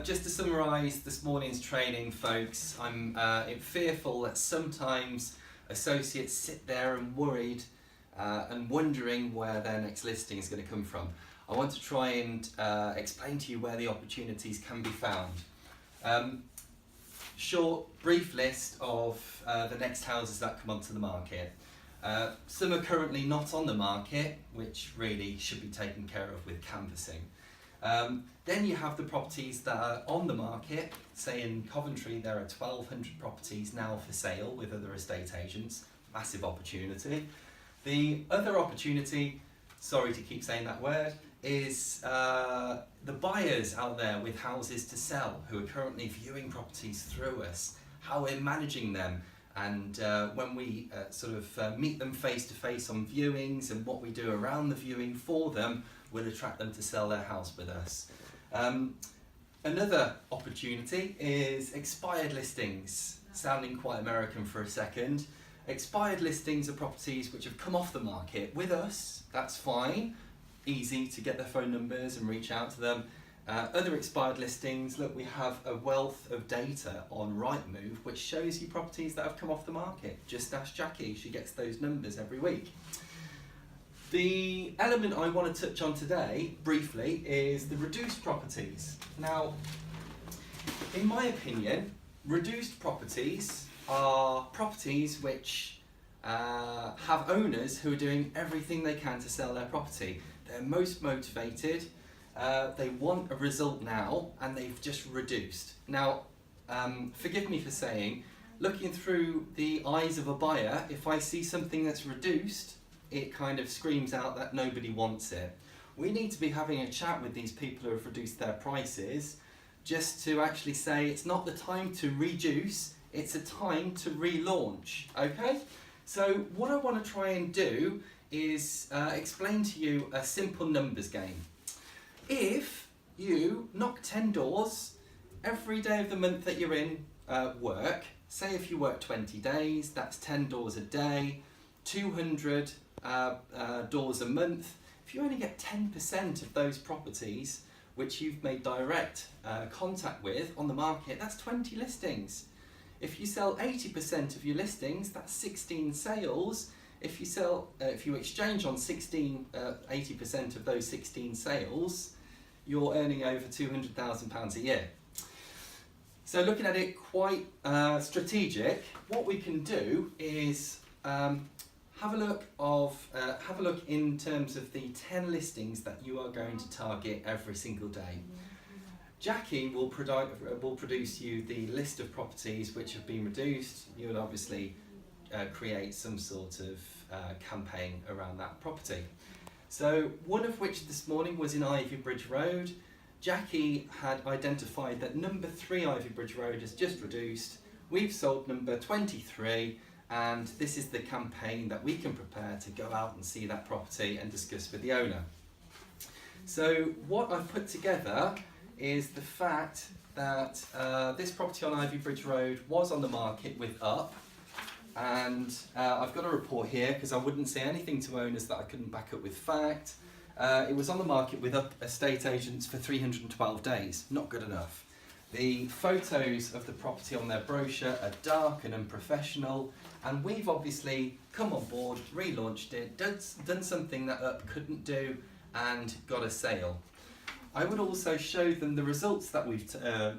Just to summarise this morning's training, folks, I'm fearful that sometimes associates sit there and worried and wondering where their next listing is going to come from. I want to try and explain to you where the opportunities can be found. Short, brief list of the next houses that come onto the market. Some are currently not on the market, which really should be taken care of with canvassing. Then you have the properties that are on the market. Say in Coventry there are 1,200 properties now for sale with other estate agents. Massive opportunity. The other opportunity, sorry to keep saying that word, is the buyers out there with houses to sell who are currently viewing properties through us, how we're managing them, and when we meet them face to face on viewings and what we do around the viewing for them will attract them to sell their house with us. Another opportunity is expired listings, sounding quite American for a second. Expired listings are properties which have come off the market with us, that's fine, easy to get their phone numbers and reach out to them. Other expired listings, look, we have a wealth of data on Rightmove which shows you properties that have come off the market. Just ask Jackie, she gets those numbers every week. The element I want to touch on today, briefly, is the reduced properties. Now, in my opinion, reduced properties are properties which have owners who are doing everything they can to sell their property. They're most motivated, they want a result now, and they've just reduced. Now, forgive me for saying, looking through the eyes of a buyer, if I see something that's reduced, it kind of screams out that nobody wants it. We need to be having a chat with these people who have reduced their prices just to actually say it's not the time to reduce, it's a time to relaunch, okay? So what I want to try and do is explain to you a simple numbers game. If you knock 10 doors every day of the month that you're in work, say if you work 20 days, that's 10 doors a day, 200 doors a month. If you only get 10% of those properties which you've made direct contact with on the market, that's 20 listings. If you sell 80% of your listings, that's 16 sales. If you exchange on 80% of those 16 sales, you're earning over £200,000 a year. So looking at it quite strategic, what we can do is have a look in terms of the 10 listings that you are going to target every single day. Jackie will produce you the list of properties which have been reduced. You will obviously create some sort of campaign around that property. So one of which this morning was in Ivybridge Road. Jackie had identified that number 3 Ivybridge Road is just reduced. We've sold number 23. And this is the campaign that we can prepare to go out and see that property and discuss with the owner. So what I've put together is the fact that this property on Ivybridge Road was on the market with Up, and I've got a report here because I wouldn't say anything to owners that I couldn't back up with fact. It was on the market with Up estate agents for 312 days, not good enough. The photos of the property on their brochure are dark and unprofessional, and we've obviously come on board, relaunched it, done something that Up couldn't do, and got a sale. I would also show them the results that we've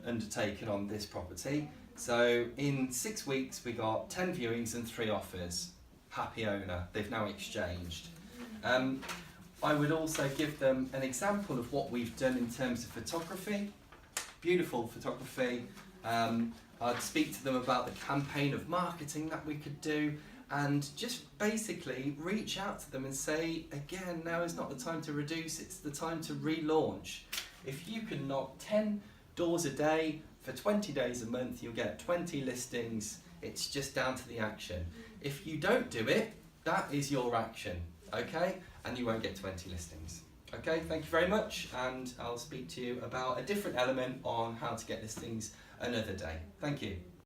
undertaken on this property. So in 6 weeks we got 10 viewings and 3 offers. Happy owner, they've now exchanged. I would also give them an example of what we've done in terms of photography. Beautiful photography. I'd speak to them about the campaign of marketing that we could do, and just basically reach out to them and say, again, now is not the time to reduce, it's the time to relaunch. If you can knock 10 doors a day for 20 days a month, you'll get 20 listings. It's just down to the action. If you don't do it, that is your action, okay? And you won't get 20 listings. Okay, thank you very much, and I'll speak to you about a different element on how to get listings another day. Thank you.